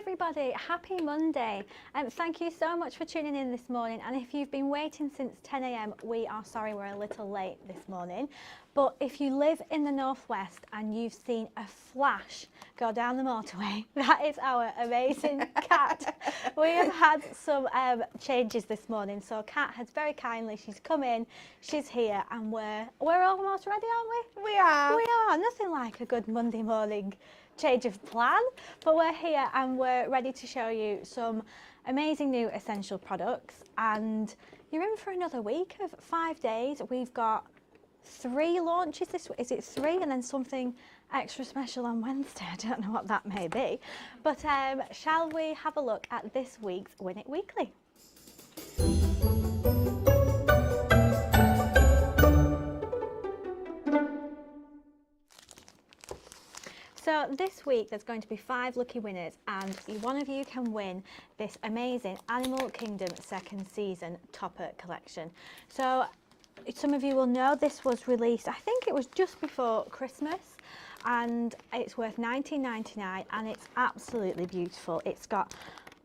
everybody, happy Monday. Thank you so much for tuning in this morning, and if you've been waiting since 10 a.m, we are sorry we're a little late this morning. But if you live in the northwest and you've seen a flash go down the motorway, that is our amazing Kat. We have had some changes this morning, so Kat has very kindly, she's come in, she's here, and we're almost ready, aren't we? We are. We are. Nothing like a good Monday morning change of plan, but we're here and we're ready to show you some amazing new essential products, and you're in for another week of 5 days. We've got 3 launches this week. Is it 3 and then something extra special on Wednesday? I don't know what that may be, but shall we have a look at this week's Win It Weekly? So this week there's going to be 5 lucky winners, and one of you can win this amazing Animal Kingdom second season topper collection. So some of you will know this was released, I think it was just before Christmas, and it's worth $19.99 and it's absolutely beautiful. It's got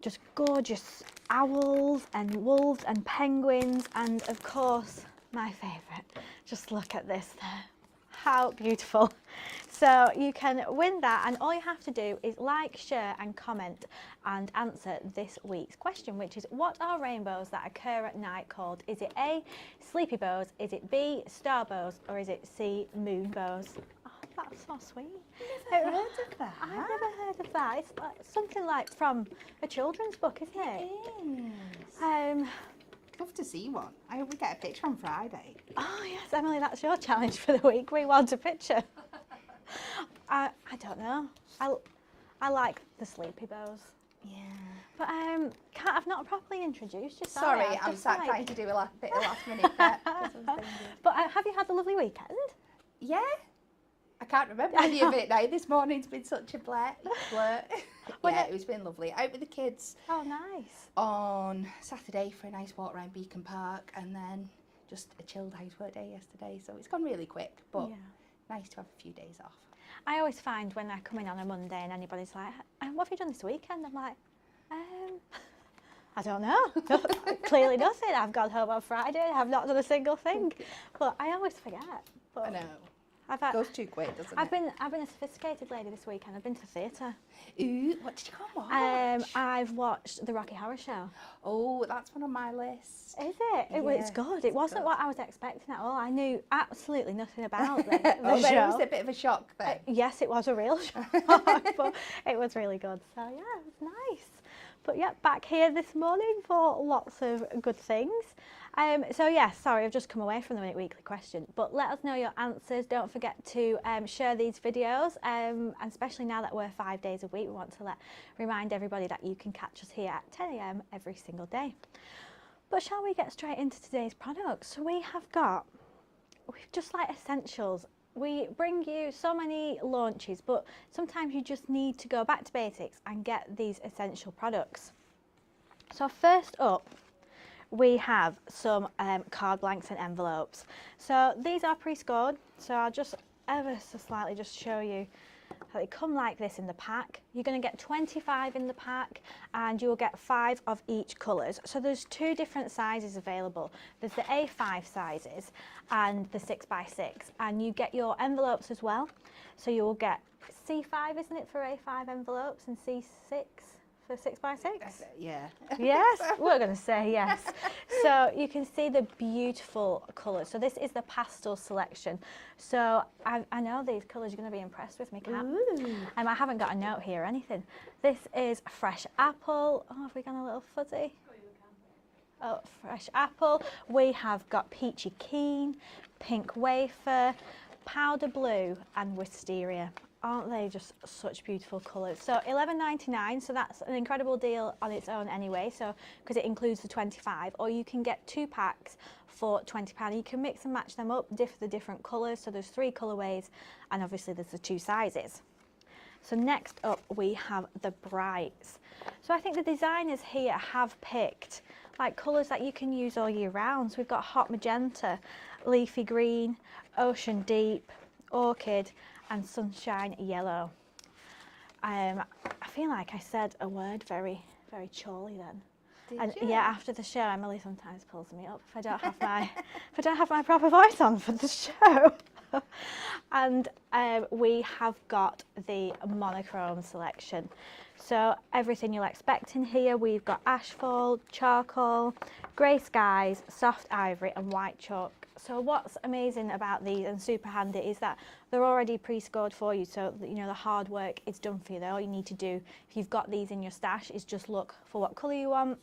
just gorgeous owls and wolves and penguins, and of course my favourite, just look at this there. How beautiful. So you can win that, and all you have to do is like, share and comment and answer this week's question, which is, what are rainbows that occur at night called? Is it A, sleepy bows, is it B, star bows, or is it C, moon bows? Oh, that's so sweet. I've never heard of that. I've never heard of that. It's like something like from a children's book, isn't it? It is. Love to see one. I hope we get a picture on Friday. Oh yes, Emily, that's your challenge for the week. We want a picture. I don't know. I like the sleepy bows. Yeah. But Kat, I've not properly introduced you. Sorry, I'm sat trying to do a bit of last minute prep. But have you had a lovely weekend? Yeah. I can't remember any of it now. This morning's been such a blur. Yeah, it's been lovely. Out with the kids. Oh, nice. On Saturday for a nice walk around Beacon Park, and then just a chilled housework day yesterday. So it's gone really quick, but nice to have a few days off. I always find when I come in on a Monday and anybody's like, what have you done this weekend? I'm like, I don't know. Clearly nothing. I've gone home on Friday. I've not done a single thing. But I always forget. But I know. It goes too quick, doesn't it? I've been a sophisticated lady this weekend. I've been to theatre. Ooh, what did you go and watch? I've watched the Rocky Horror Show. Oh, that's one on my list. Is it? It's good. It wasn't what I was expecting at all. I knew absolutely nothing about the Oh, show. it was a bit of a shock then. Yes, it was a real shock, but it was really good. So yeah, it was nice. But yeah, back here this morning for lots of good things. So yeah, sorry, I've just come away from the Minute Weekly question, but let us know your answers. Don't forget to share these videos, and especially now that we're 5 days a week, we want to remind everybody that you can catch us here at 10 a.m. every single day. But shall we get straight into today's products? So we've just like essentials. We bring you so many launches, but sometimes you just need to go back to basics and get these essential products. So first up, we have some card blanks and envelopes. So these are pre-scored, so I'll just ever so slightly just show you how they come like this in the pack. You're going to get 25 in the pack, and you'll get 5 of each colours. So there's 2 different sizes available. There's the A5 sizes and the 6x6, and you get your envelopes as well. So you will get C5, isn't it, for A5 envelopes, and C6 for 6x6? Yeah. Yes, we're going to say yes. So you can see the beautiful colours. So this is the pastel selection. So I know these colours, you're going to be impressed with me, Kat. I haven't got a note here or anything. This is fresh apple. Oh, have we gone a little fuzzy? Oh, fresh apple. We have got peachy keen, pink wafer, powder blue and wisteria. Aren't they just such beautiful colours? So $11.99, so that's an incredible deal on its own anyway, so because it includes the 25, or you can get 2 packs for £20. You can mix and match them up, the different colours, so there's 3 colourways, and obviously there's the 2 sizes. So next up we have the brights. So I think the designers here have picked like colours that you can use all year round. So we've got hot magenta, leafy green, ocean deep, orchid and sunshine yellow. I feel like I said a word very, very chorly then. Did you? Yeah, after the show, Emily sometimes pulls me up if I don't have my if I don't have my proper voice on for the show. And we have got the monochrome selection. So everything you'll expect in here, we've got asphalt, charcoal, grey skies, soft ivory and white chalk. So what's amazing about these and super handy is that they're already pre-scored for you, so you know the hard work is done for you. All you need to do if you've got these in your stash is just look for what colour you want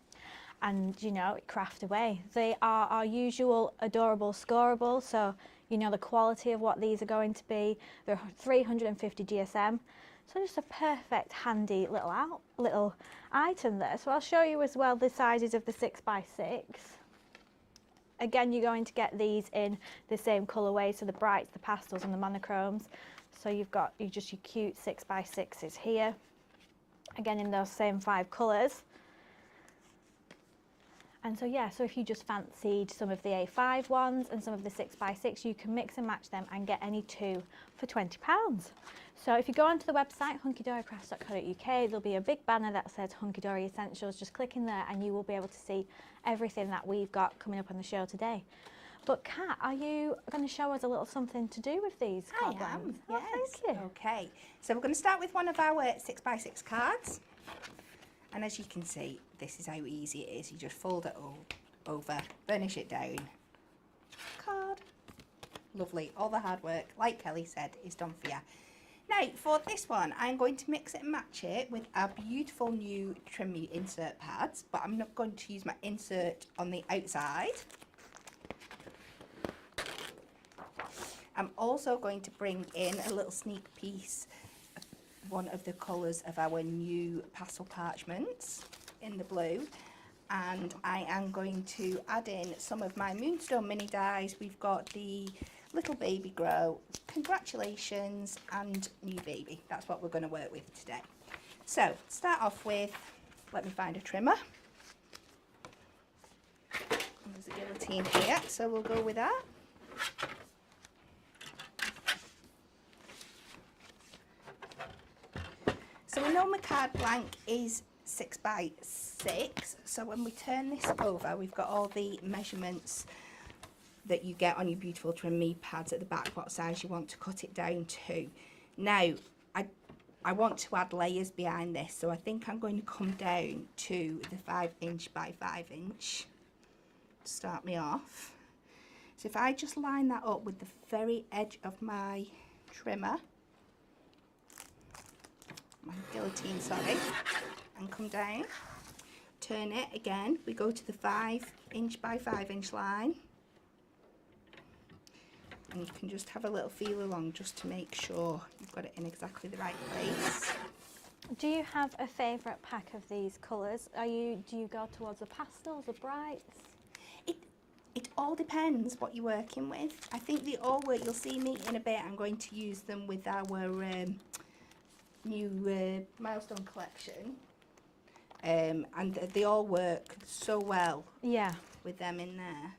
and you know craft away. They are our usual adorable scoreable, so you know the quality of what these are going to be. They're 350 GSM, so just a perfect handy little item there. So I'll show you as well the sizes of the 6x6. Again, you're going to get these in the same colourway, so the brights, the pastels and the monochromes. So you've got your cute 6x6s here, again in those same 5 colours. And so yeah, so if you just fancied some of the A5 ones and some of the 6x6, you can mix and match them and get any 2 for £20. So if you go onto the website, hunkydorycrafts.co.uk, there'll be a big banner that says Hunky Dory Essentials. Just click in there and you will be able to see everything that we've got coming up on the show today. But Kat, are you going to show us a little something to do with these card lines? Yes. Oh, thank you. Okay, so we're going to start with one of our 6x6 cards. And as you can see, this is how easy it is. You just fold it over, burnish it down. Card. Lovely. All the hard work, like Kelly said, is done for you. Now, for this one, I'm going to mix it and match it with our beautiful new Trim Me insert pads, but I'm not going to use my insert on the outside. I'm also going to bring in a little sneak piece one of the colours of our new pastel parchments in the blue, and I am going to add in some of my Moonstone mini dies. We've got the Little Baby Grow, Congratulations and New Baby. That's what we're going to work with today. So start off with, let me find a trimmer. There's a guillotine here, so we'll go with that. So we know my card blank is 6x6, so when we turn this over, we've got all the measurements that you get on your beautiful Trim Me pads at the back, what size you want to cut it down to. Now, I want to add layers behind this, so I think I'm going to come down to the 5" by 5" to start me off. So if I just line that up with the very edge of my trimmer, my guillotine, sorry, and come down, turn it again, we go to the 5" by 5" line, and you can just have a little feel along just to make sure you've got it in exactly the right place. Do you have a favourite pack of these colours? Do you go towards the pastels, the brights? It all depends what you're working with. I think they all work. You'll see me in a bit. I'm going to use them with our new Milestone collection, and they all work so well. Yeah. With them in there.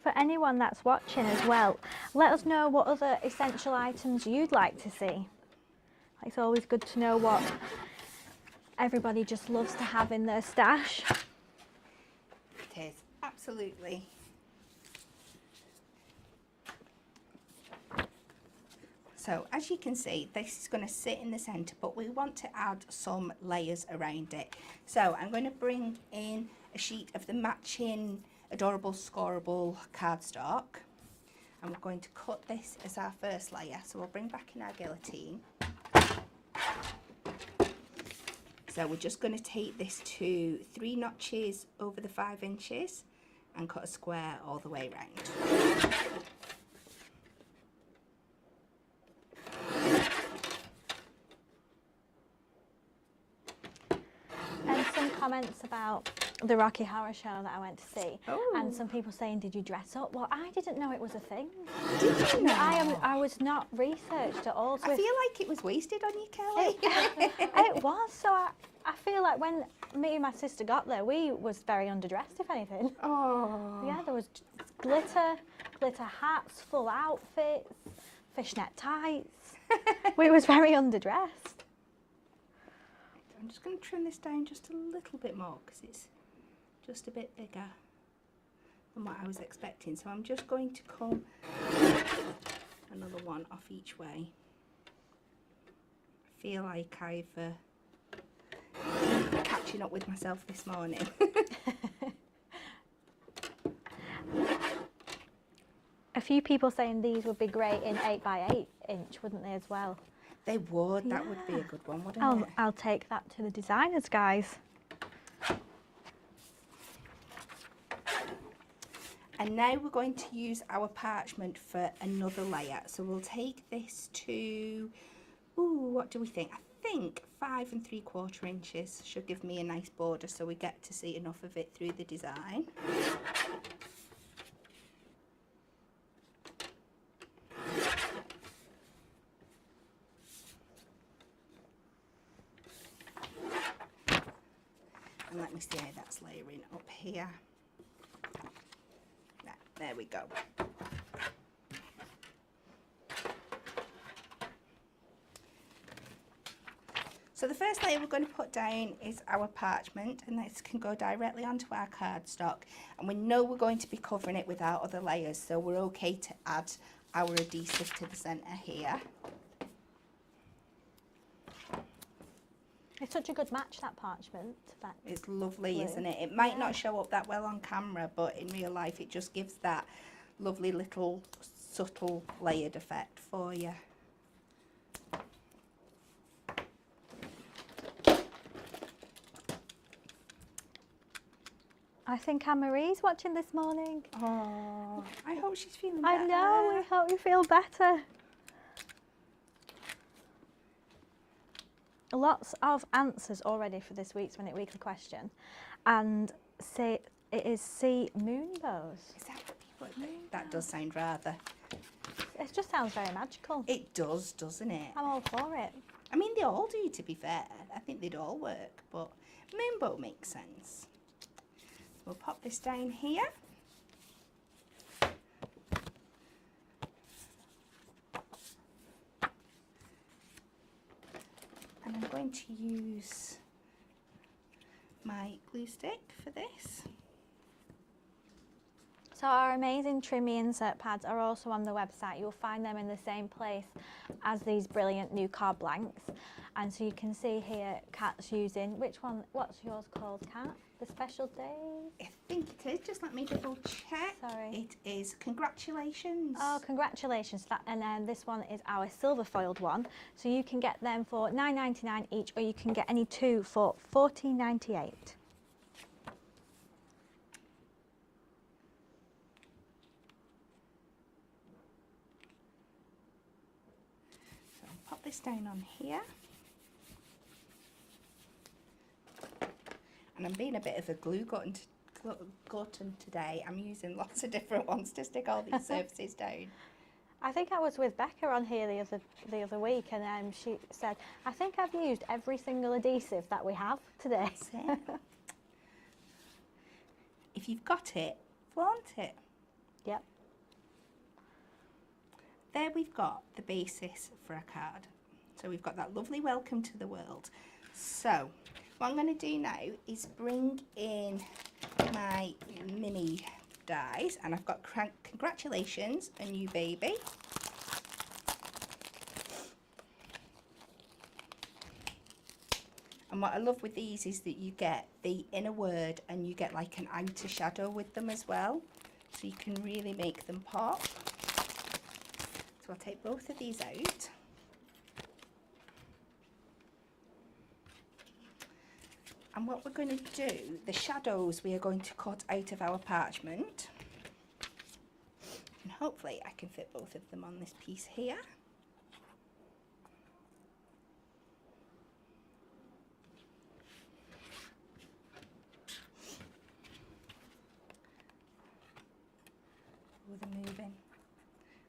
For anyone that's watching as well, let us know what other essential items you'd like to see. It's always good to know what everybody just loves to have in their stash. It is, absolutely. So as you can see, this is going to sit in the centre, but we want to add some layers around it. So I'm going to bring in a sheet of the matching adorable scoreable cardstock, and we're going to cut this as our first layer. So we'll bring back in our guillotine. So we're just going to take this to 3 notches over the 5" and cut a square all the way around. And some comments about the Rocky Horror Show that I went to see, Oh. and some people saying, "Did you dress up?" Well, I didn't know it was a thing. Did you know? I was not researched at all. So I feel like it was wasted on you, Kelly. it was. So I feel like when me and my sister got there, we was very underdressed, if anything. Oh. Yeah, there was glitter hats, full outfits, fishnet tights. We was very underdressed. I'm just going to trim this down just a little bit more because it's just a bit bigger than what I was expecting. So I'm just going to comb another one off each way. I feel like I've catching up with myself this morning. A few people saying these would be great in 8x8 inch, wouldn't they, as well? They would. That would be a good one, wouldn't it? I'll take that to the designers, guys. And now we're going to use our parchment for another layer. So we'll take this to, what do we think? I think 5 3/4 inches should give me a nice border so we get to see enough of it through the design. And let me see how that's layering up here. There we go. So the first layer we're going to put down is our parchment, and this can go directly onto our cardstock. And we know we're going to be covering it with our other layers, so we're okay to add our adhesive to the centre here. It's such a good match, that parchment. It's lovely, blue. Isn't it? It might not show up that well on camera, but in real life it just gives that lovely little subtle layered effect for you. I think Anne-Marie's watching this morning. Oh, I hope she's feeling better. I know, we hope you feel better. Lots of answers already for this week's Minute Weekly question. And say it is sea moonbows. Is that what people think? That does sound rather. It just sounds very magical. It does, doesn't it? I'm all for it. I mean, they all do, to be fair. I think they'd all work, but moonbow makes sense. We'll pop this down here. And I'm going to use my glue stick for this. So our amazing trimmy insert pads are also on the website. You'll find them in the same place as these brilliant new card blanks. And so you can see here Kat's using, which one, what's yours called, Kat? The Special Days? I think it is, just let me double check. Sorry. It is Congratulations. Oh, congratulations. And then this one is our silver foiled one. So you can get them for $9.99 each, or you can get any two for $14.98. So I'll pop this down on here. And I'm being a bit of a glue glutton today. I'm using lots of different ones to stick all these surfaces down. I think I was with Becca on here the other week, and she said, I think I've used every single adhesive that we have today. That's it. If you've got it, flaunt it. Yep. There we've got the basis for a card. So we've got that lovely welcome to the world. So what I'm going to do now is bring in my mini dies, and I've got Congratulations, a new baby. And what I love with these is that you get the inner word and you get like an outer shadow with them as well. So you can really make them pop. So I'll take both of these out. And what we're going to do, the shadows we are going to cut out of our parchment. And hopefully I can fit both of them on this piece here.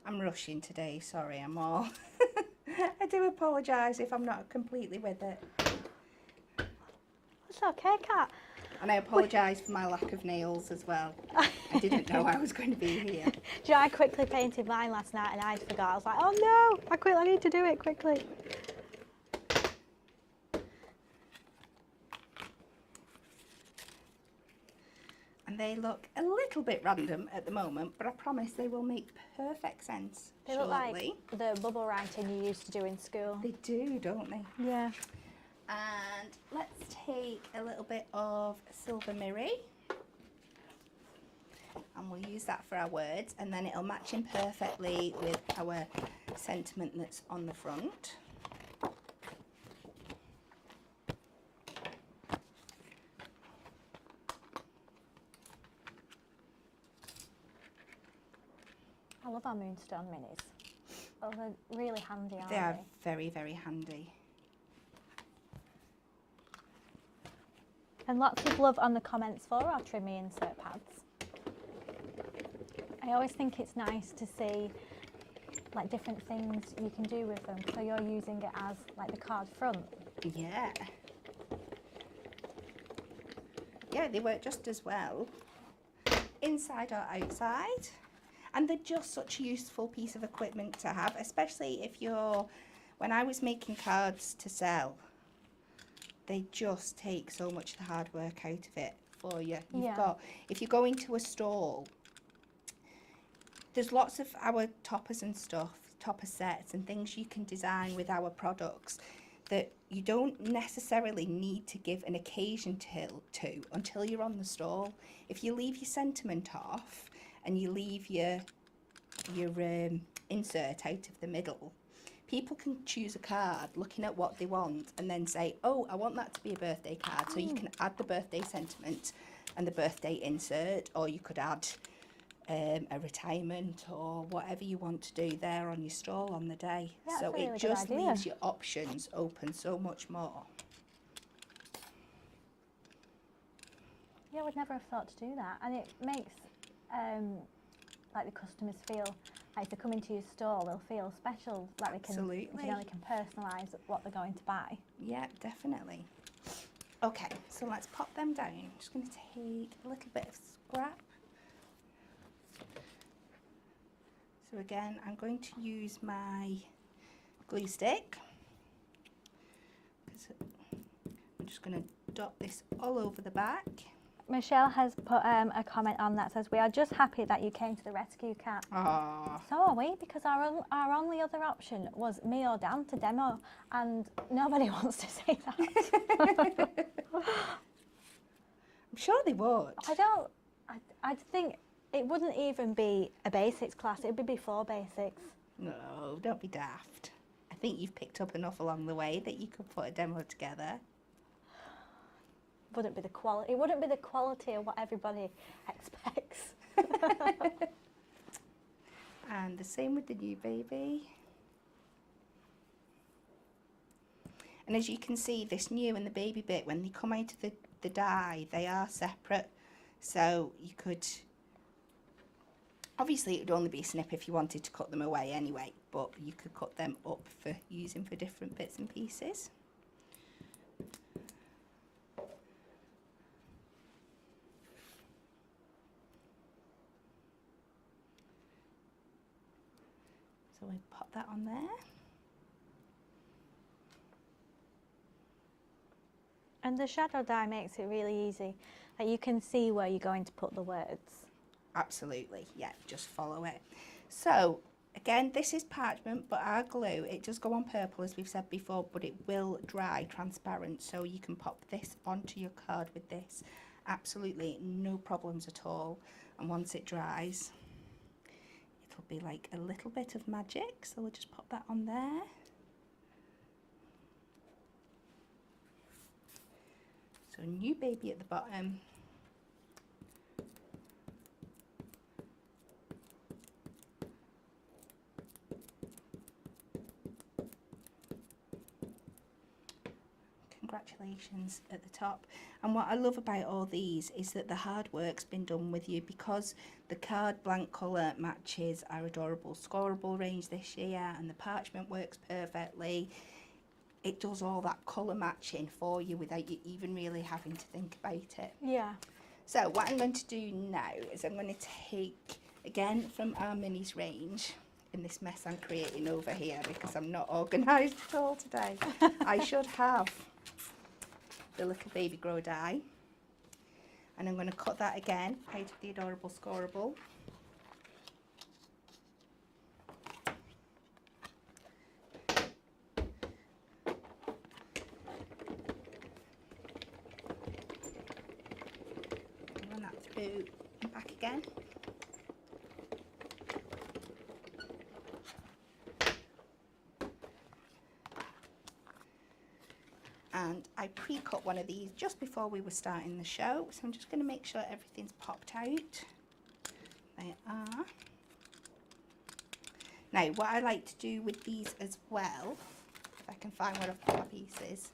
I'm rushing today, sorry, I'm all... I do apologise if I'm not completely with it. It's okay, Kat. And I apologise for my lack of nails as well. I didn't know I was going to be here. Do you know, I quickly painted mine last night and I forgot. I was like, oh no, I need to do it quickly. And they look a little bit random at the moment, but I promise they will make perfect sense They shortly. look like the bubble writing you used to do in school. They do, don't they? Yeah. And let's take a little bit of silver mirror. And we'll use that for our words, and then it'll match in perfectly with our sentiment that's on the front. I love our moonstone minis. Oh, they're really handy, aren't They they? are very, very handy. And lots of love on the comments for our trimmy insert pads. I always think it's nice to see like different things you can do with them. So you're using it as like the card front. Yeah. Yeah, they work just as well inside or outside. And they're just such a useful piece of equipment to have, especially if you're, when I was making cards to sell, they just take so much of the hard work out of it for you. You've got, if you go into a stall, there's lots of our toppers and stuff, topper sets and things you can design with our products that you don't necessarily need to give an occasion to until you're on the stall. If you leave your sentiment off and you leave your insert out of the middle, people can choose a card looking at what they want and then say, oh, I want that to be a birthday card. So you can add the birthday sentiment and the birthday insert, or you could add a retirement or whatever you want to do there on your stall on the day. Yeah, so that's a really it good just idea. leaves your options open so much more. Yeah, I would never have thought to do that. And it makes like the customers feel like if they come into your store, they'll feel special, like they can, Absolutely. you know, they can personalise what they're going to buy. Yeah, definitely. Okay, so let's pop them down. I'm just going to take a little bit of scrap. So again, I'm going to use my glue stick. I'm just going to dot this all over the back. Michelle has put a comment on that says, we are just happy that you came to the rescue, Kat. Aww. So are we, because our only other option was me or Dan to demo, and nobody wants to say that. I'm sure they would. I think it wouldn't even be a basics class, it would be before basics. No, don't be daft. I think you've picked up enough along the way that you could put a demo together. Wouldn't be the quality. It wouldn't be the quality of what everybody expects. And the same with the new baby. And as you can see, this new and the baby bit, when they come out of the die, they are separate. So you could, obviously it would only be a snip if you wanted to cut them away anyway, but you could cut them up for using for different bits and pieces. So we pop that on there. And the shadow die makes it really easy. Like you can see where you're going to put the words. Absolutely, yeah, just follow it. So again, this is parchment, but our glue, it does go on purple as we've said before, but it will dry transparent, so you can pop this onto your card with this. Absolutely no problems at all. And once it dries, it'll be like a little bit of magic, so we'll just pop that on there. So new baby at the bottom. congratulations at the top. And what I love about all these is that the hard work's been done with you, because the card blank colour matches our adorable scoreable range this year, and the parchment works perfectly. It does all that colour matching for you without you even really having to think about it. Yeah. So what I'm going to do now is I'm going to take, again from our minis range, in this mess I'm creating over here because I'm not organised at all today. I should have the little baby grow die, and I'm going to cut that again out of the adorable scoreable. Run that through and back again. And I pre-cut one of these just before we were starting the show, so I'm just going to make sure everything's popped out. They are. Now what I like to do with these as well, if I can find where I've put my pieces,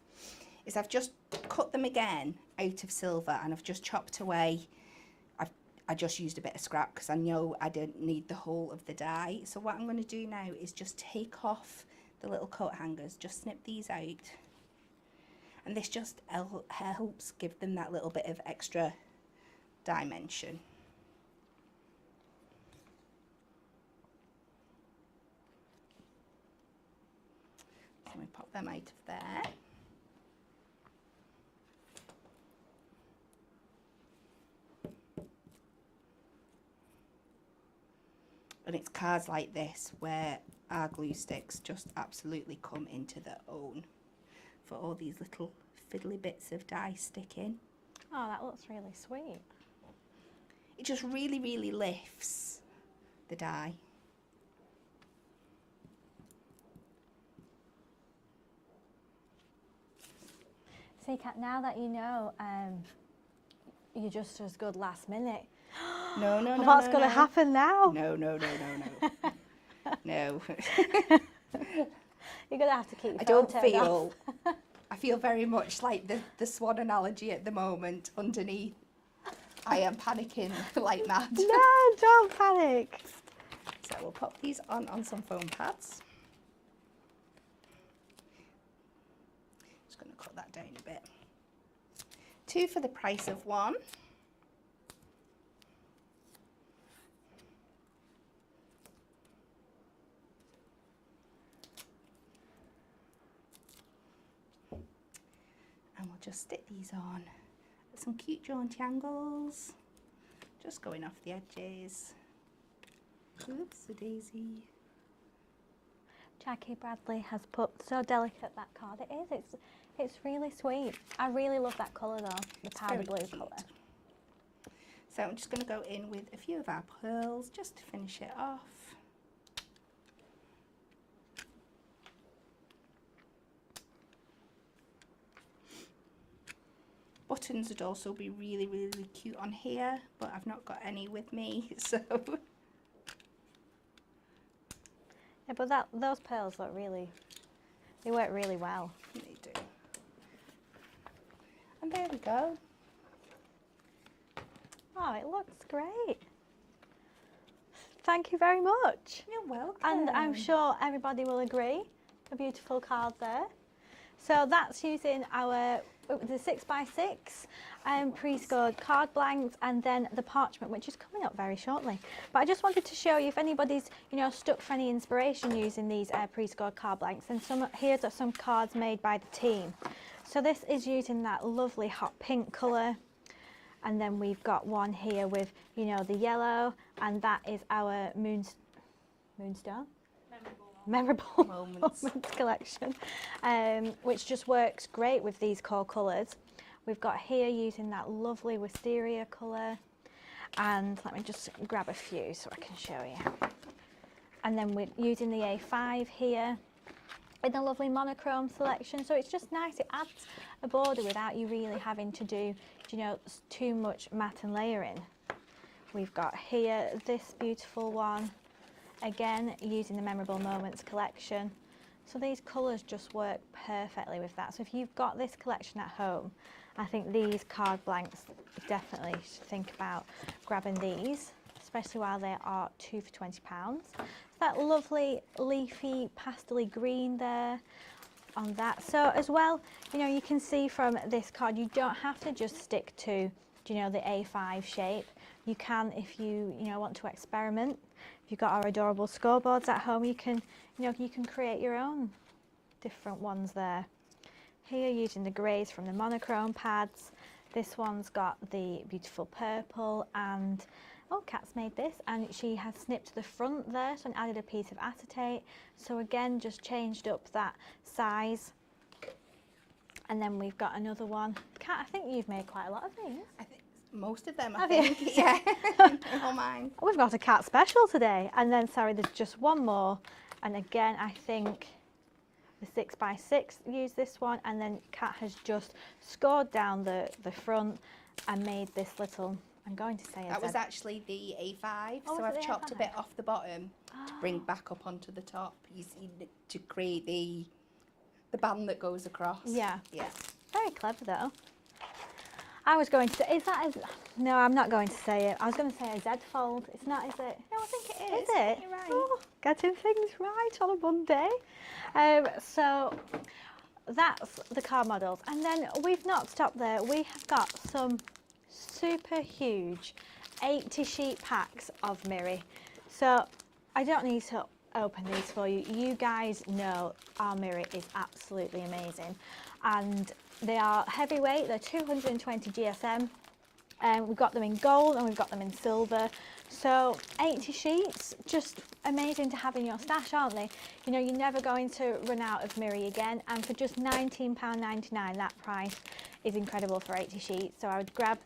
is I've just cut them again out of silver, and I've just chopped away. I just used a bit of scrap because I know I didn't need the whole of the die. So what I'm going to do now is just take off the little coat hangers, just snip these out. And this just helps give them that little bit of extra dimension. So we pop them out of there. And it's cards like this where our glue sticks just absolutely come into their own, for all these little fiddly bits of die sticking. Oh, that looks really sweet. It just really, really lifts the die. See, Kat, now that you know you're just as good last minute. No, no, no, What's no, going to no. happen now? No, no, no, no, no. No. You're going to have to keep your I phone don't turned feel, off. I feel very much like the swan analogy at the moment underneath. I am panicking like mad. No, don't panic. So we'll pop these on some foam pads. Just going to cut that down a bit. 2 for the price of 1. And we'll just stick these on at some cute jaunty angles, just going off the edges. Oops, a daisy. Jackie Bradley has put so delicate that card it is. It's really sweet. I really love that colour though, the powder Very blue cute. colour. So I'm just going to go in with a few of our pearls just to finish it off. Buttons would also be really, really cute on here, but I've not got any with me, so. Yeah, but those pearls look really, they work really well. They do. And there we go. Oh, it looks great. Thank you very much. You're welcome. And I'm sure everybody will agree. A beautiful card there. So that's using our the 6x6 pre-scored card blanks, and then the parchment, which is coming up very shortly. But I just wanted to show you, if anybody's stuck for any inspiration using these pre-scored card blanks, then here's some cards made by the team. So this is using that lovely hot pink colour, and then we've got one here with the yellow, and that is our moonstone. Memorable moments collection, which just works great with these core colours. We've got here using that lovely wisteria colour, and let me just grab a few so I can show you. And then we're using the A5 here in a lovely monochrome selection, so it's just nice. It adds a border without you really having to do too much matte and layering. We've got here this beautiful one, again using the Memorable Moments collection. So these colours just work perfectly with that. So if you've got this collection at home, I think these card blanks, definitely should think about grabbing these, especially while they are 2 for £20. So that lovely leafy pastel green there on that. So as well, you know, you can see from this card, you don't have to just stick to, you know, the A5 shape. You can, if you know, want to experiment. If you've got our adorable scoreboards at home, you can, you know, you can create your own different ones there. Here, using the greys from the monochrome pads. This one's got the beautiful purple, and oh, Kat's made this, and she has snipped the front there, so and added a piece of acetate. So again, just changed up that size. And then we've got another one. Kat, I think you've made quite a lot of these. I think most of them, I Have think. you? Yeah, all mine. We've got a Kat special today. And then, sorry, there's just one more. And again, I think the 6x6 used this one, and then Kat has just scored down the front and made this little, I'm going to say that was actually the A5, Oh, so was it I've the chopped a A5? bit off the bottom to bring back up onto the top, you see, to create the band that goes across. Yeah. Yeah. Very clever though. I was going to say, is that a, no, I'm not going to say it. I was going to say a Z fold. It's not, is it? No, I think it is. Is it? You're right. Oh, getting things right on a Monday. So that's the card models. And then we've not stopped there. We have got some super huge 80 sheet packs of Miri. So I don't need to open these for you. You guys know our Miri is absolutely amazing. And they are heavyweight, they're 220 GSM. We've got them in gold and we've got them in silver. So 80 sheets, just amazing to have in your stash, aren't they? You know, you're never going to run out of Miri again. And for just £19.99, that price is incredible for 80 sheets. So I would grab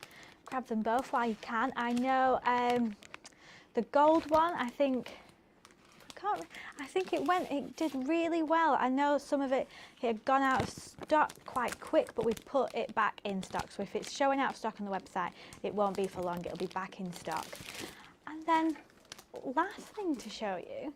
them both while you can. I know the gold one, I think it did really well. I know some of it had gone out of stock quite quick, but we've put it back in stock. So if it's showing out of stock on the website, it won't be for long, it'll be back in stock. And then last thing to show you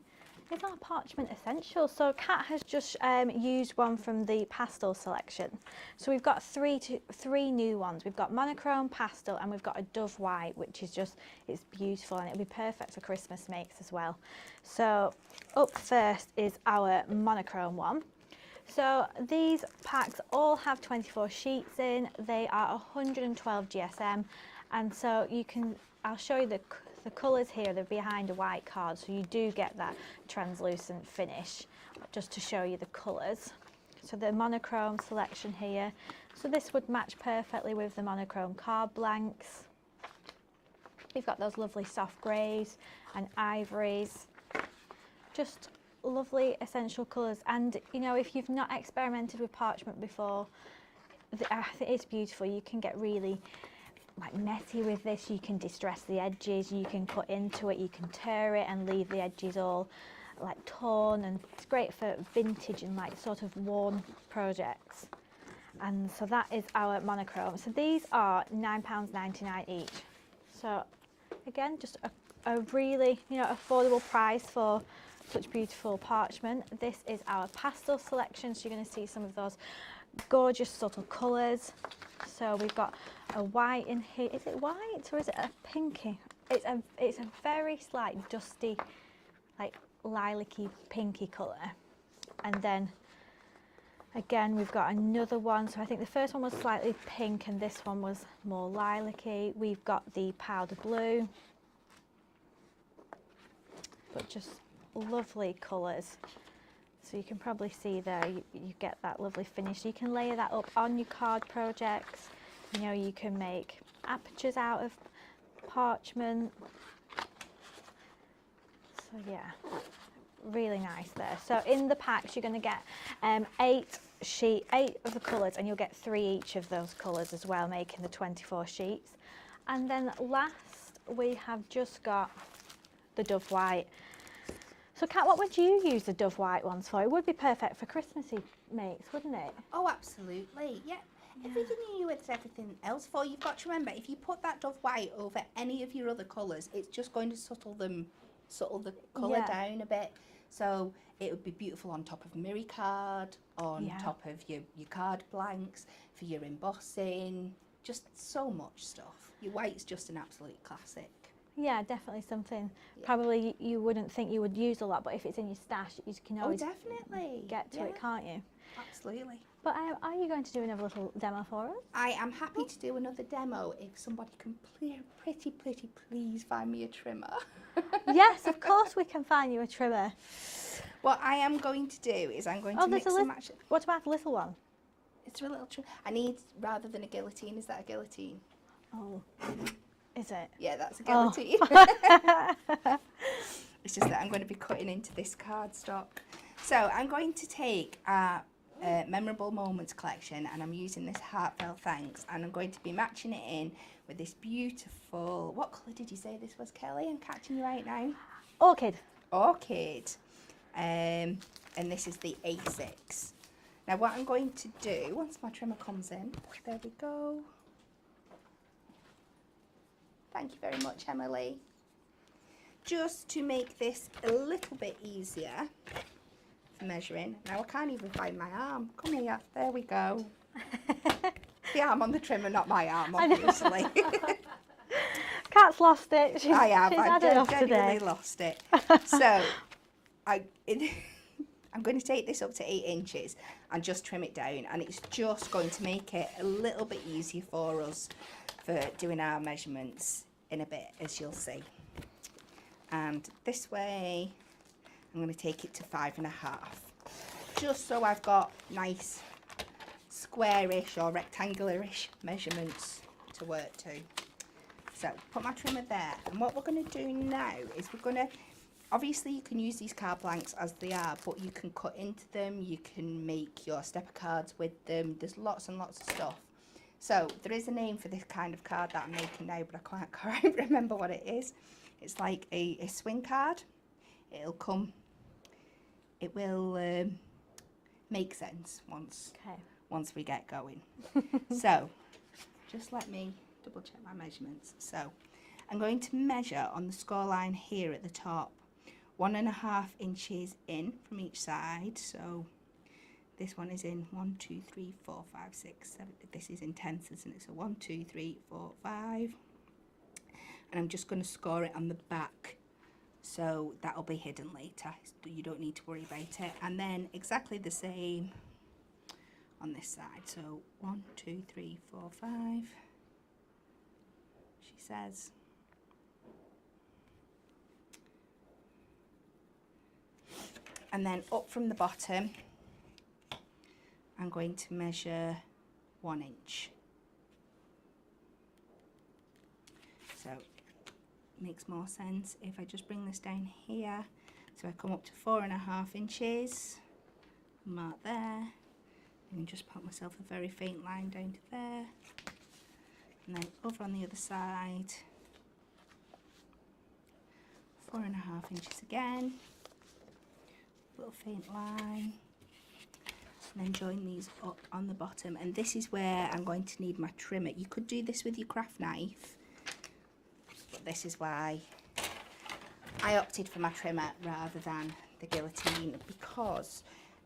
is our Parchment Essentials. So Kat has just used one from the pastel selection. So we've got three new ones. We've got monochrome, pastel, and we've got a dove white, which is just, it's beautiful, and it'll be perfect for Christmas makes as well. So up first is our monochrome one. So these packs all have 24 sheets in. They are 112 GSM, and so you can, I'll show you the colours here. They're behind a white card, so you do get that translucent finish, just to show you the colours. So the monochrome selection here, so this would match perfectly with the monochrome card blanks. You've got those lovely soft greys and ivories, just lovely essential colours. And you know, if you've not experimented with Parchment before, I think it's beautiful. You can get really like messy with this. You can distress the edges, you can cut into it, you can tear it and leave the edges all like torn, and it's great for vintage and like sort of worn projects. And so that is our monochrome. So these are £9.99 each. So again, just a really, you know, affordable price for such beautiful parchment. This is our pastel selection, so you're going to see some of those gorgeous subtle colours. So we've got a white in here. Is it white or is it a pinky? It's a very slight dusty, like lilac-y pinky colour. And then again we've got another one. So I think the first one was slightly pink and this one was more lilac-y. We've got the powder blue, but just lovely colours. So you can probably see there, you get that lovely finish. You can layer that up on your card projects. You know, you can make apertures out of parchment. So yeah, really nice there. So in the packs you're going to get 8 of the colours, and you'll get 3 each of those colours as well, making the 24 sheets. And then last we have just got the dove white. So Kat, what would you use the dove white ones for? It would be perfect for Christmassy makes, wouldn't it? Oh, absolutely. Yeah. Everything you use everything else for. You've got to remember, if you put that dove white over any of your other colours, it's just going to subtle the colour down a bit. So it would be beautiful on top of mirror card, on Yeah. top of your card blanks, for your embossing, just so much stuff. Your white's just an absolute classic. Yeah, definitely something Yeah. probably you wouldn't think you would use a lot, but if it's in your stash, you can Oh, always definitely. get to Yeah, it, can't you? absolutely. But are you going to do another little demo for us? I am happy to do another demo if somebody can pretty please find me a trimmer. Yes, of course we can find you a trimmer. What I am going to do is I'm going to there's mix and match. What about a little one? It's a little trim. I need, rather than a guillotine, is that a guillotine? Oh, is it? Yeah, that's a guillotine. It's just that I'm going to be cutting into this cardstock. So I'm going to take our Memorable Moments collection, and I'm using this Heartfelt Thanks, and I'm going to be matching it in with this beautiful, what colour did you say this was, Kelly? I'm catching you right now. Orchid. Orchid. And this is the A6. Now what I'm going to do, once my trimmer comes in, there we go. Thank you very much, Emily. Just to make this a little bit easier for measuring. Now I can't even find my arm. Come here, there we go. The arm on the trimmer, not my arm, obviously. Kat's lost it. I have. She's I've had enough genuinely today. lost it. So I'm going to take this up to 8 inches and just trim it down, and it's just going to make it a little bit easier for us for doing our measurements in a bit, as you'll see. And this way I'm going to take it to 5.5, just so I've got nice squarish or rectangularish measurements to work to. So put my trimmer there, and what we're going to do now is we're going to, obviously you can use these card blanks as they are, but you can cut into them, you can make your stepper cards with them, there's lots and lots of stuff. So there is a name for this kind of card that I'm making now, but I can't quite remember what it is. It's like a swing card. It'll come, it will make sense once we get going. So just let me double check my measurements. So I'm going to measure on the score line here at the top, 1.5 inches in from each side. So this one is in 1, 2, 3, 4, 5, 6, 7. This is in tenths, isn't it? So 1, 2, 3, 4, 5. And I'm just going to score it on the back, so that'll be hidden later. You don't need to worry about it. And then exactly the same on this side. So 1, 2, 3, 4, 5. She says. And then up from the bottom, I'm going to measure 1 inch. So it makes more sense if I just bring this down here. So I come up to 4.5 inches, mark there, and just put myself a very faint line down to there. And then over on the other side, 4.5 inches again, little faint line. And then join these up on the bottom, and this is where I'm going to need my trimmer. You could do this with your craft knife, but this is why I opted for my trimmer rather than the guillotine, because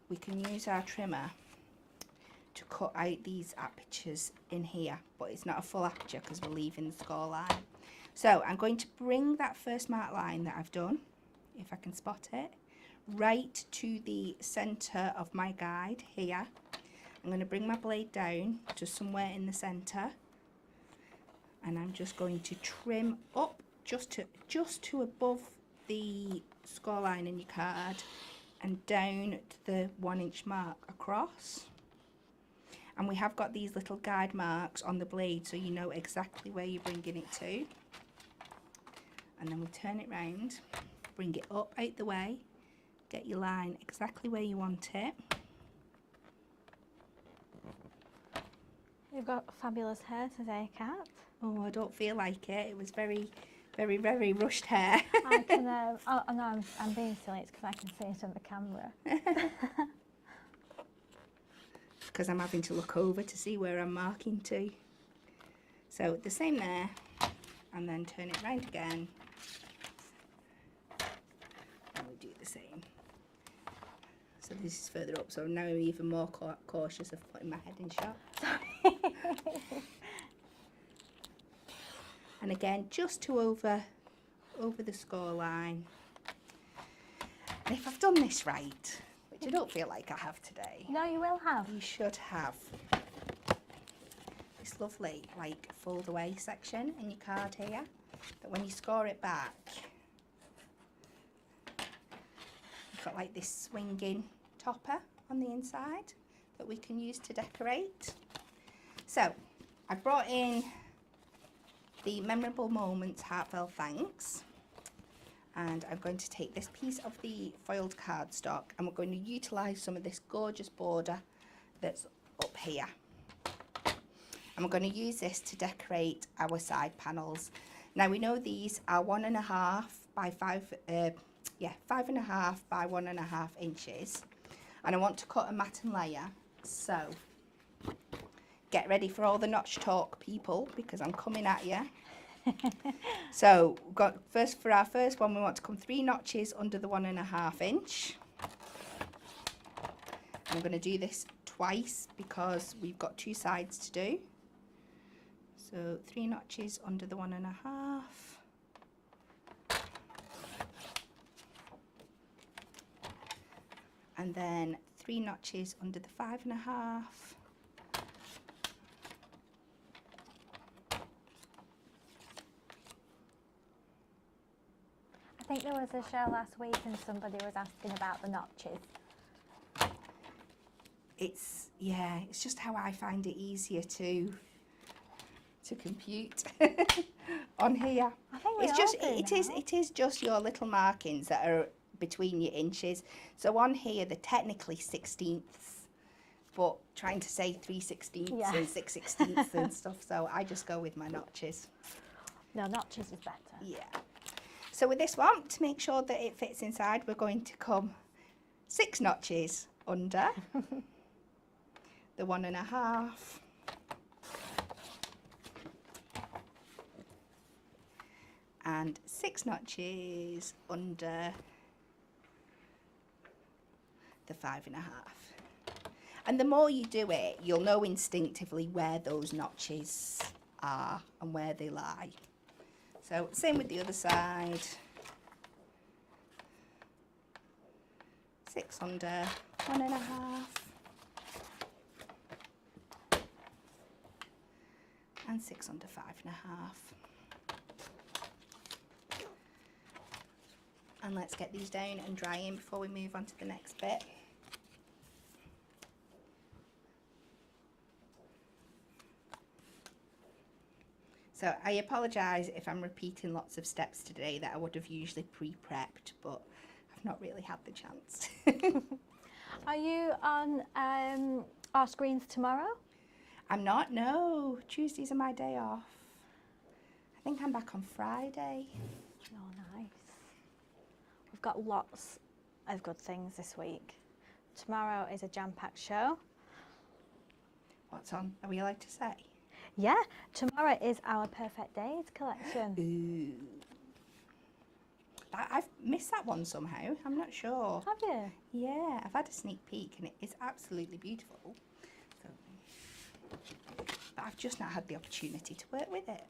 we can use our trimmer to cut out these apertures in here, but it's not a full aperture because we're leaving the score line. So I'm going to bring that first mark line that I've done, if I can spot it, right to the centre of my guide here. I'm going to bring my blade down to somewhere in the centre, and I'm just going to trim up just to above the score line in your card and down to the 1 inch mark across. And we have got these little guide marks on the blade, so you know exactly where you're bringing it to. And then we turn it round, bring it up out the way, get your line exactly where you want it. You've got fabulous hair today, Kat. Oh, I don't feel like it. It was very rushed hair. I can, oh no, I'm being silly. It's because I can see it on the camera. Because I'm having to look over to see where I'm marking to. So the same there, and then turn it round again. And we do the same So this is further up, so now I'm even more cautious of putting my head in shot. And again, just to over the score line. And if I've done this right, which I don't feel like I have today. No, you will have. You should have this lovely like fold away section in your card here, that when you score it back, you've got like this swinging topper on the inside that we can use to decorate. So I brought in the Memorable Moments Heartfelt Thanks, and I'm going to take this piece of the foiled cardstock and we're going to utilise some of this gorgeous border that's up here. And we're going to use this to decorate our side panels. Now we know these are 1.5 by 5.5 by 1.5 inches. And I want to cut a matten layer, so get ready for all the notch talk, people, because I'm coming at you. So we've got for our first one, we want to come 3 notches under the 1.5 inch. I'm going to do this twice because we've got 2 sides to do. So 3 notches under the 1.5. And then 3 notches under the 5.5. I think there was a show last week and somebody was asking about the notches. It's just how I find it easier to compute on here. I think It is just your little markings that are between your inches. So on here they're technically 16ths, but trying to say 3/16 and 6/16 and stuff, so I just go with my notches. No, notches is better. Yeah. So with this one, to make sure that it fits inside, we're going to come 6 notches under the 1.5. And 6 notches under the 5.5. And the more you do it, you'll know instinctively where those notches are and where they lie. So same with the other side. 6 under 1.5. And 6 under 5.5. And let's get these down and drying before we move on to the next bit. So I apologise if I'm repeating lots of steps today that I would have usually pre-prepped, but I've not really had the chance. Are you on our screens tomorrow? I'm not, no. Tuesdays are my day off. I think I'm back on Friday. Oh, nice. We've got lots of good things this week. Tomorrow is a jam-packed show. What's on? Are we allowed to say? Yeah, tomorrow is our Perfect Days collection. Ooh. I've missed that one somehow. I'm not sure. Have you? Yeah, I've had a sneak peek and it is absolutely beautiful. So, but I've just not had the opportunity to work with it.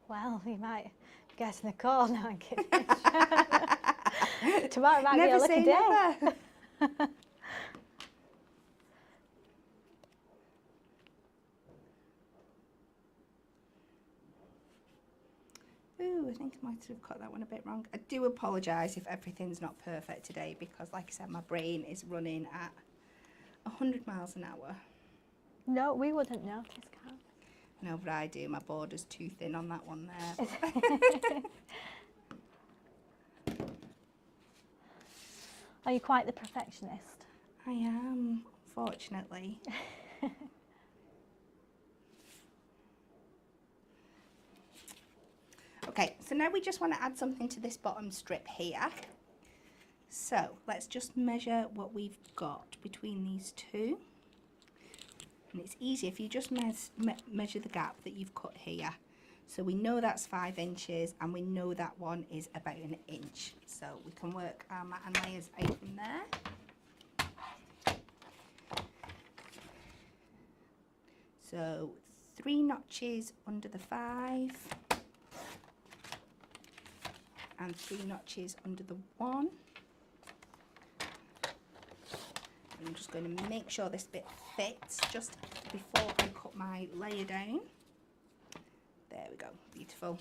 Well, you might be getting a call now and give it a shot. Tomorrow might be a lucky day. Never. Ooh, I think I might have cut that one a bit wrong. I do apologise if everything's not perfect today because, like I said, my brain is running at 100 miles an hour. No, we wouldn't notice, Carl. No, but I do. My border's too thin on that one there. Are you quite the perfectionist? I am, unfortunately. Okay, so now we just want to add something to this bottom strip here. So let's just measure what we've got between these two. And it's easy if you just measure the gap that you've cut here. So we know that's 5 inches and we know that one is about 1 inch. So we can work our mat and layers out from there. So 3 notches under the 5 and 3 notches under the 1. I'm just going to make sure this bit fits just before I cut my layer down. There we go, beautiful.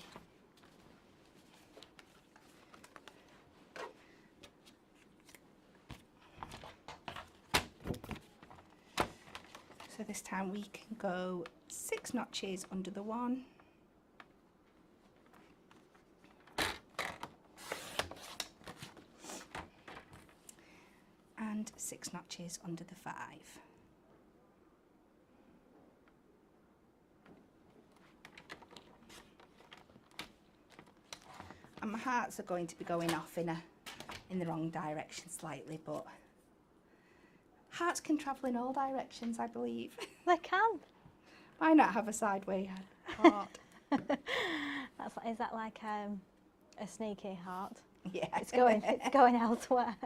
So this time we can go 6 notches under the 1. And 6 notches under the 5. And my hearts are going to be going off in the wrong direction slightly, but hearts can travel in all directions, I believe. They can. Why not have a sideway heart? Is that like a sneaky heart? Yeah. It's going elsewhere.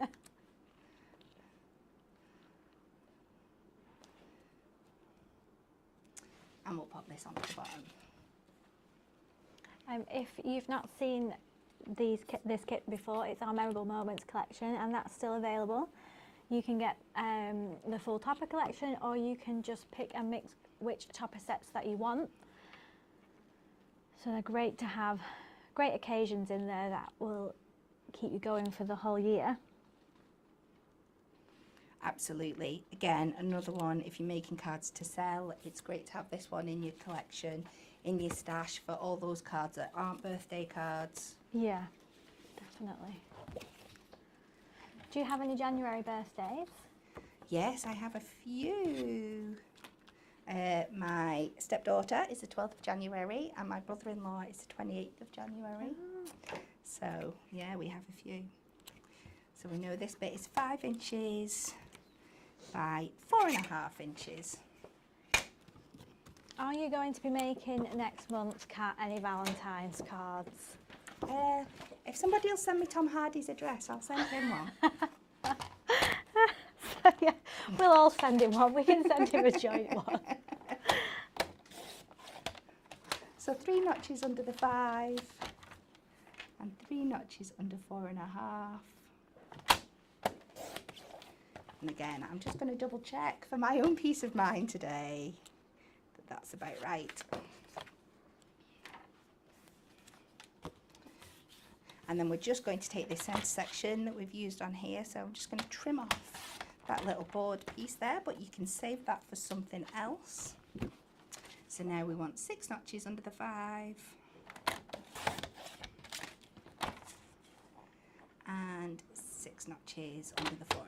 And we'll pop this on the bottom. If you've not seen this kit before, it's our Memorable Moments collection, and that's still available. You can get the full topper collection, or you can just pick and mix which topper sets that you want. So they're great to have, great occasions in there that will keep you going for the whole year. Absolutely. Again, another one, if you're making cards to sell, it's great to have this one in your collection, in your stash for all those cards that aren't birthday cards. Yeah, definitely. Do you have any January birthdays? Yes, I have a few. My stepdaughter is the 12th of January and my brother-in-law is the 28th of January. Oh. So, yeah, we have a few. So we know this bit is 5 inches by 4.5 inches. Are you going to be making next month, Kat, any Valentine's cards? If somebody will send me Tom Hardy's address, I'll send him one. So, yeah, we'll all send him one. We can send him a joint one. So 3 notches under the 5 and 3 notches under 4.5. And again, I'm just going to double check for my own peace of mind today that that's about right. And then we're just going to take this centre section that we've used on here, so I'm just going to trim off that little board piece there, but you can save that for something else. So now we want 6 notches under the 5 and 6 notches under the 4.5.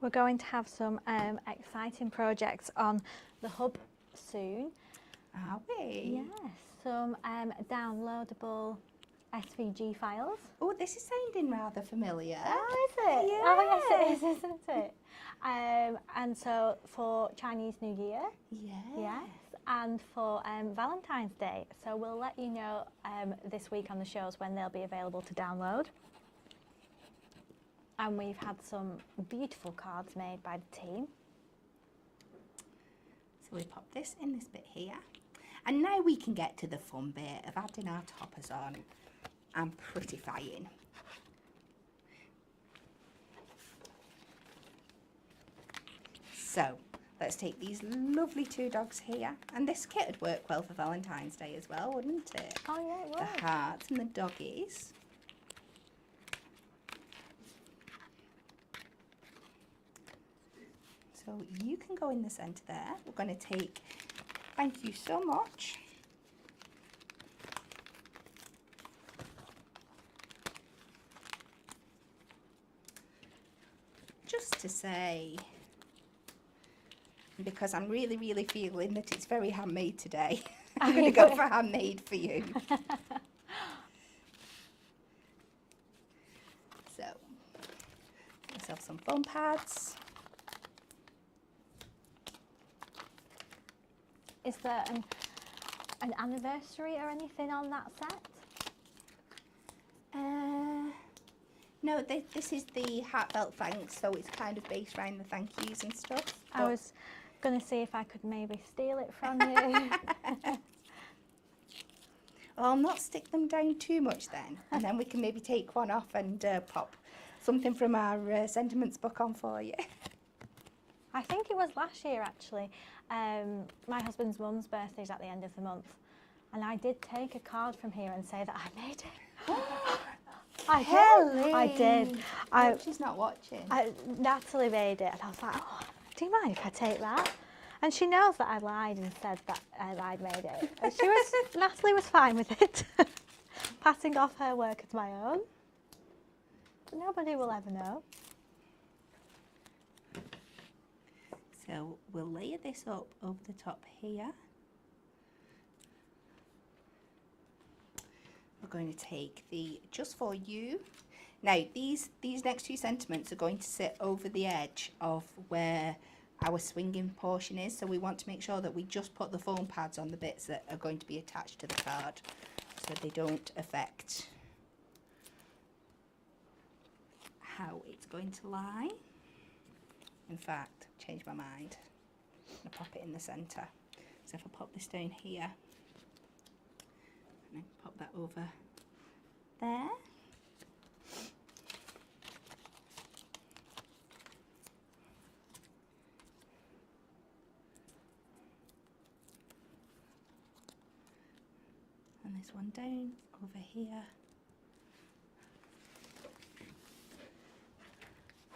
We're going to have some exciting projects on the hub soon. Are we? Yes, some downloadable SVG files. Oh, this is sounding rather familiar. Oh, is it? Yeah. Oh, yes, it is, isn't it? And so for Chinese New Year. Yes. And for Valentine's Day. So we'll let you know this week on the shows when they'll be available to download. And we've had some beautiful cards made by the team. So we pop this in this bit here. And now we can get to the fun bit of adding our toppers on and prettifying. So let's take these lovely 2 dogs here. And this kit would work well for Valentine's Day as well, wouldn't it? Oh yeah, it would. The hearts and the doggies. So you can go in the centre there. We're going to take, thank you so much. Just to say, because I'm really, really feeling that it's very handmade today, I'm going to go for handmade for you. So, get myself some foam pads. Is there an anniversary or anything on that set? No, this is the heartfelt thanks, so it's kind of based around the thank yous and stuff. I was going to see if I could maybe steal it from you. I'll not stick them down too much then, and then we can maybe take one off and pop something from our sentiments book on for you. I think it was last year actually. My husband's mum's birthday is at the end of the month, and I did take a card from here and say that I made it. I did. I hope she's not watching. Natalie made it, and I was like, oh, do you mind if I take that? And she knows that I lied and said that I'd made it. And Natalie was fine with it, passing off her work as my own. But nobody will ever know. So we'll layer this up over the top here. We're going to take the Just For You. Now these next two sentiments are going to sit over the edge of where our swinging portion is, so we want to make sure that we just put the foam pads on the bits that are going to be attached to the card so they don't affect how it's going to lie. In fact, change my mind. I'm going to pop it in the centre. So if I pop this down here and then pop that over there. And this one down over here.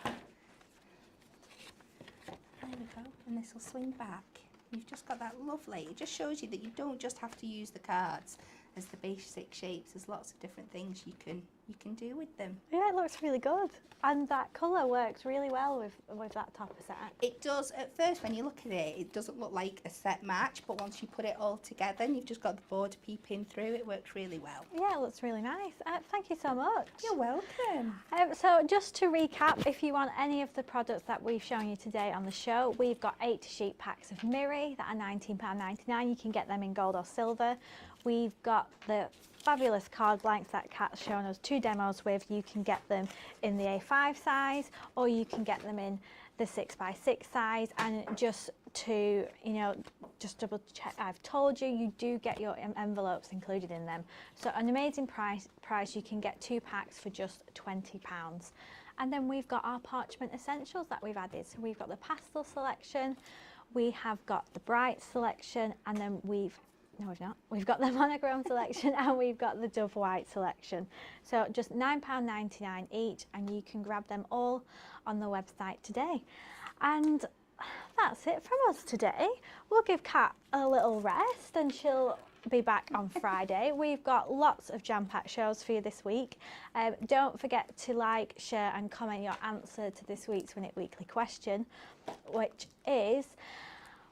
There we go, and this will swing back. You've just got that lovely, it just shows you that you don't just have to use the cards as the basic shapes. There's lots of different things you can do with them. Yeah, it looks really good. And that colour works really well with that topper set. It does. At first, when you look at it, it doesn't look like a set match, but once you put it all together and you've just got the border peeping through, it works really well. Yeah, it looks really nice. Thank you so much. You're welcome. So just to recap, if you want any of the products that we've shown you today on the show, we've got 8 sheet packs of Miri that are £19.99. You can get them in gold or silver. We've got the fabulous card blanks that Kat's shown us 2 demos with. You can get them in the A5 size, or you can get them in the 6x6 size. And just to, just double check, I've told you, you do get your envelopes included in them. So an amazing price, you can get 2 packs for just £20. And then we've got our Parchment essentials that we've added. So we've got the pastel selection, we have got the bright selection, and then we've got the monochrome selection, and we've got the dove white selection. So just £9.99 each, and you can grab them all on the website today. And that's it from us today. We'll give Kat a little rest and she'll be back on Friday. We've got lots of jam-packed shows for you this week. Don't forget to like, share and comment your answer to this week's Win It Weekly question, which is,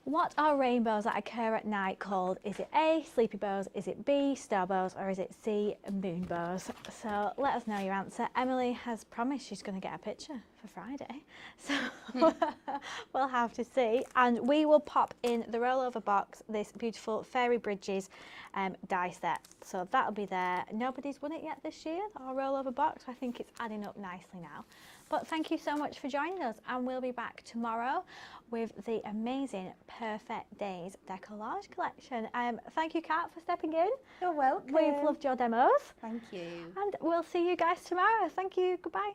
what are rainbows that occur at night called? Is it A, sleepy bows, is it B, star bows, or is it C, moon bows? So let us know your answer. Emily has promised she's going to get a picture for Friday, so we'll have to see. And we will pop in the rollover box this beautiful Fairy Bridges die set. So that'll be there. Nobody's won it yet this year, our rollover box. I think it's adding up nicely now. But thank you so much for joining us, and we'll be back tomorrow with the amazing Perfect Days Decollage collection. Thank you, Kat, for stepping in. You're welcome. We've loved your demos. Thank you. And we'll see you guys tomorrow. Thank you. Goodbye.